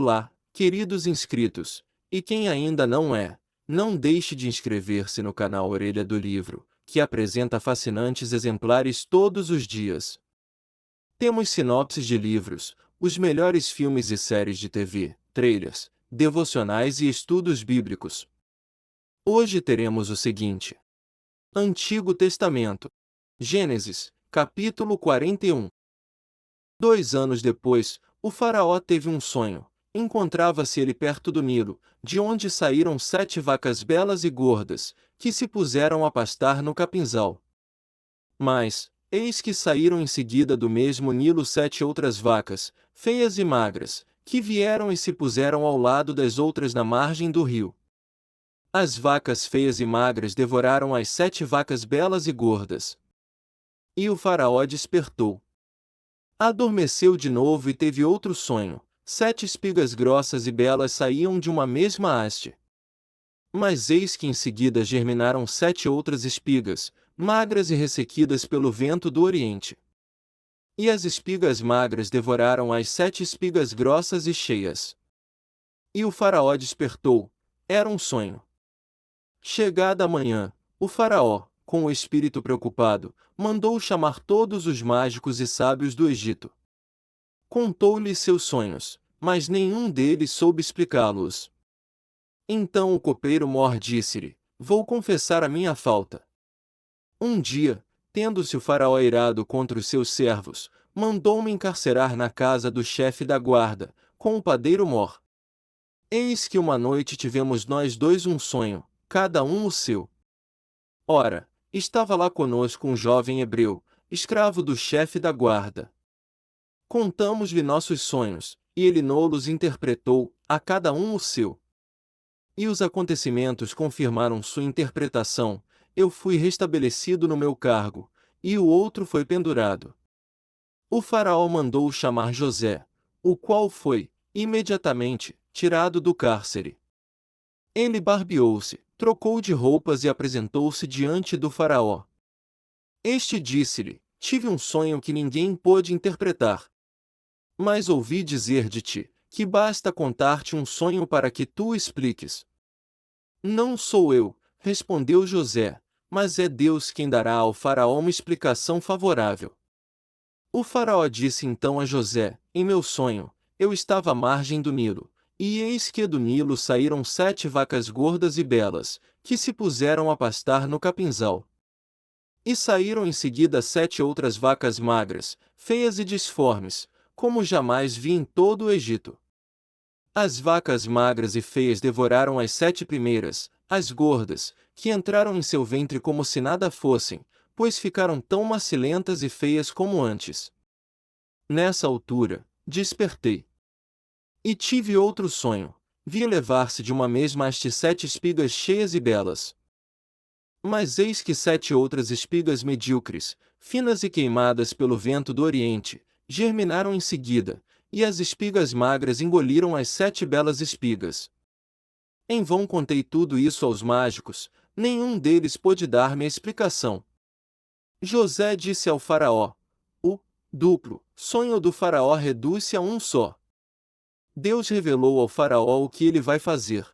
Olá, queridos inscritos, e quem ainda não é, não deixe de inscrever-se no canal Orelha do Livro, que apresenta fascinantes exemplares todos os dias. Temos sinopses de livros, os melhores filmes e séries de TV, trailers, devocionais e estudos bíblicos. Hoje teremos o seguinte: Antigo Testamento. Gênesis, capítulo 41. 2 anos depois, o faraó teve um sonho. Encontrava-se ele perto do Nilo, de onde saíram 7 vacas belas e gordas, que se puseram a pastar no capinzal. Mas, eis que saíram em seguida do mesmo Nilo 7 outras vacas, feias e magras, que vieram e se puseram ao lado das outras na margem do rio. As vacas feias e magras devoraram as 7 vacas belas e gordas. E o faraó despertou. Adormeceu de novo e teve outro sonho. 7 espigas grossas e belas saíam de uma mesma haste. Mas eis que em seguida germinaram 7 outras espigas, magras e ressequidas pelo vento do oriente. E as espigas magras devoraram as 7 espigas grossas e cheias. E o faraó despertou. Era um sonho. Chegada a manhã, o faraó, com o espírito preocupado, mandou chamar todos os mágicos e sábios do Egito. Contou-lhes seus sonhos, mas nenhum deles soube explicá-los. Então o copeiro Mor disse-lhe: Vou confessar a minha falta. Um dia, tendo-se o faraó irado contra os seus servos, mandou-me encarcerar na casa do chefe da guarda, com o padeiro Mor. Eis que uma noite tivemos nós dois um sonho, cada um o seu. Ora, estava lá conosco um jovem hebreu, escravo do chefe da guarda. Contamos-lhe nossos sonhos, e ele nos interpretou, a cada um o seu. E os acontecimentos confirmaram sua interpretação. Eu fui restabelecido no meu cargo, e o outro foi pendurado. O faraó mandou chamar José, o qual foi, imediatamente, tirado do cárcere. Ele barbeou-se, trocou de roupas e apresentou-se diante do faraó. Este disse-lhe: Tive um sonho que ninguém pôde interpretar. Mas ouvi dizer de ti, que basta contar-te um sonho para que tu o expliques. Não sou eu, respondeu José, mas é Deus quem dará ao faraó uma explicação favorável. O faraó disse então a José: Em meu sonho, eu estava à margem do Nilo, e eis que do Nilo saíram 7 vacas gordas e belas, que se puseram a pastar no capinzal. E saíram em seguida 7 outras vacas magras, feias e disformes, como jamais vi em todo o Egito. As vacas magras e feias devoraram as 7 primeiras, as gordas, que entraram em seu ventre como se nada fossem, pois ficaram tão macilentas e feias como antes. Nessa altura, despertei. E tive outro sonho, vi elevar-se de uma mesma haste 7 espigas cheias e belas. Mas eis que 7 outras espigas medíocres, finas e queimadas pelo vento do oriente, germinaram em seguida, e as espigas magras engoliram as 7 belas espigas. Em vão contei tudo isso aos mágicos, nenhum deles pôde dar-me a explicação. José disse ao faraó: O duplo sonho do faraó reduz-se a um só. Deus revelou ao faraó o que ele vai fazer.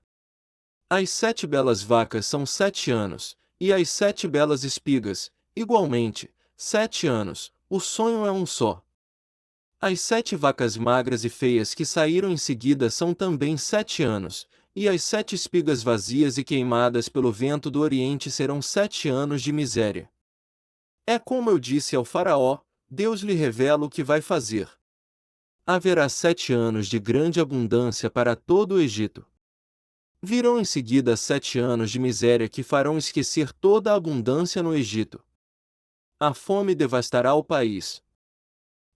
As 7 belas vacas são 7 anos, e as 7 belas espigas, igualmente, 7 anos, o sonho é um só. As 7 vacas magras e feias que saíram em seguida são também 7 anos, e as 7 espigas vazias e queimadas pelo vento do oriente serão 7 anos de miséria. É como eu disse ao faraó, Deus lhe revela o que vai fazer. Haverá 7 anos de grande abundância para todo o Egito. Virão em seguida 7 anos de miséria que farão esquecer toda a abundância no Egito. A fome devastará o país.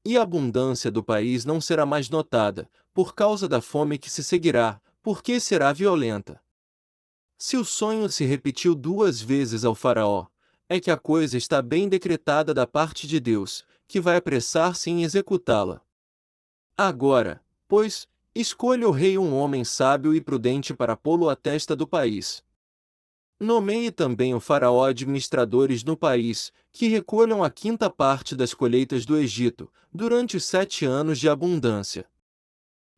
E a abundância do país não será mais notada, por causa da fome que se seguirá, porque será violenta. Se o sonho se repetiu 2 vezes ao faraó, é que a coisa está bem decretada da parte de Deus, que vai apressar-se em executá-la. Agora, pois, escolha o rei um homem sábio e prudente para pô-lo à testa do país. Nomeie também o faraó administradores no país, que recolham a 5ª parte das colheitas do Egito, durante os 7 anos de abundância.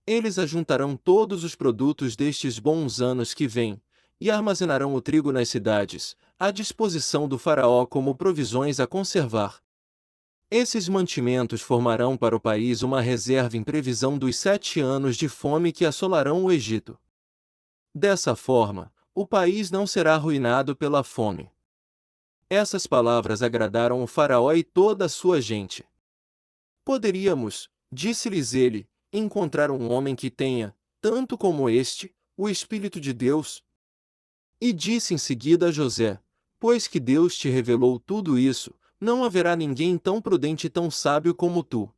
Eles ajuntarão todos os produtos destes bons anos que vêm, e armazenarão o trigo nas cidades, à disposição do faraó como provisões a conservar. Esses mantimentos formarão para o país uma reserva em previsão dos 7 anos de fome que assolarão o Egito. Dessa forma, o país não será arruinado pela fome. Essas palavras agradaram o faraó e toda a sua gente. Poderíamos, disse-lhes ele, encontrar um homem que tenha, tanto como este, o Espírito de Deus? E disse em seguida a José: pois que Deus te revelou tudo isso, não haverá ninguém tão prudente e tão sábio como tu.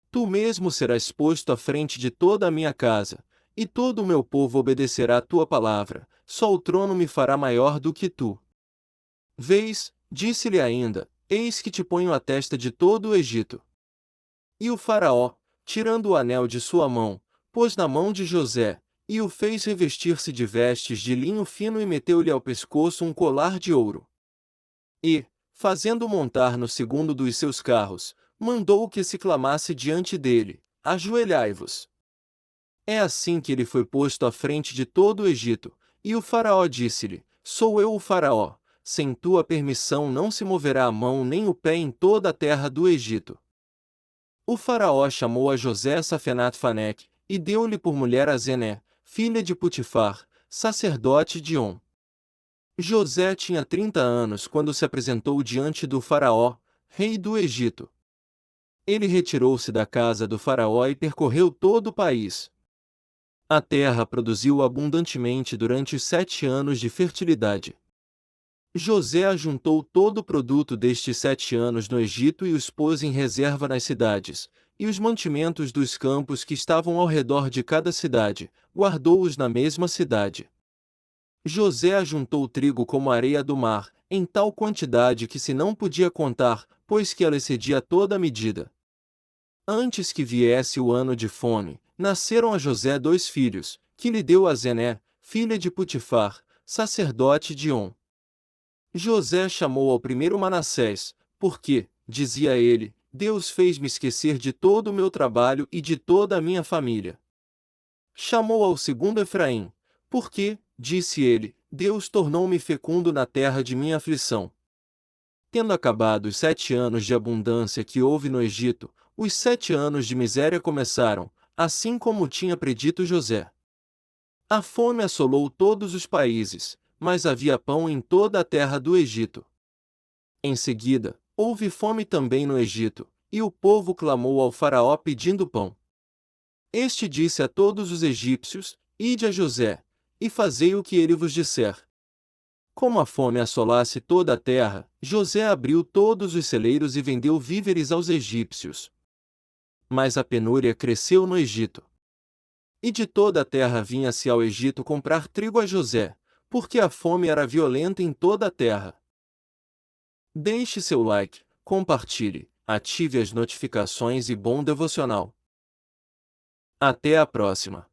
Tu mesmo serás posto à frente de toda a minha casa, e todo o meu povo obedecerá à tua palavra, só o trono me fará maior do que tu. Vês, disse-lhe ainda, eis que te ponho à testa de todo o Egito. E o faraó, tirando o anel de sua mão, pôs na mão de José, e o fez revestir-se de vestes de linho fino e meteu-lhe ao pescoço um colar de ouro. E, fazendo montar no segundo dos seus carros, mandou que se clamasse diante dele: ajoelhai-vos. É assim que ele foi posto à frente de todo o Egito, e o faraó disse-lhe: sou eu o faraó, sem tua permissão não se moverá a mão nem o pé em toda a terra do Egito. O faraó chamou a José Safenat-Faneque, e deu-lhe por mulher a Zené, filha de Putifar, sacerdote de On. José tinha 30 anos quando se apresentou diante do faraó, rei do Egito. Ele retirou-se da casa do faraó e percorreu todo o país. A terra produziu abundantemente durante os 7 anos de fertilidade. José ajuntou todo o produto destes 7 anos no Egito e os pôs em reserva nas cidades, e os mantimentos dos campos que estavam ao redor de cada cidade, guardou-os na mesma cidade. José ajuntou trigo como a areia do mar, em tal quantidade que se não podia contar, pois que ela excedia toda a medida. Antes que viesse o ano de fome, nasceram a José 2 filhos, que lhe deu a Zené, filha de Putifar, sacerdote de On. José chamou ao primeiro Manassés, porque, dizia ele, Deus fez-me esquecer de todo o meu trabalho e de toda a minha família. Chamou ao segundo Efraim, porque, disse ele, Deus tornou-me fecundo na terra de minha aflição. Tendo acabado os 7 anos de abundância que houve no Egito, os 7 anos de miséria começaram, assim como tinha predito José. A fome assolou todos os países, mas havia pão em toda a terra do Egito. Em seguida, houve fome também no Egito, e o povo clamou ao faraó pedindo pão. Este disse a todos os egípcios: ide a José, e fazei o que ele vos disser. Como a fome assolasse toda a terra, José abriu todos os celeiros e vendeu víveres aos egípcios. Mas a penúria cresceu no Egito. E de toda a terra vinha-se ao Egito comprar trigo a José, porque a fome era violenta em toda a terra. Deixe seu like, compartilhe, ative as notificações e bom devocional. Até a próxima!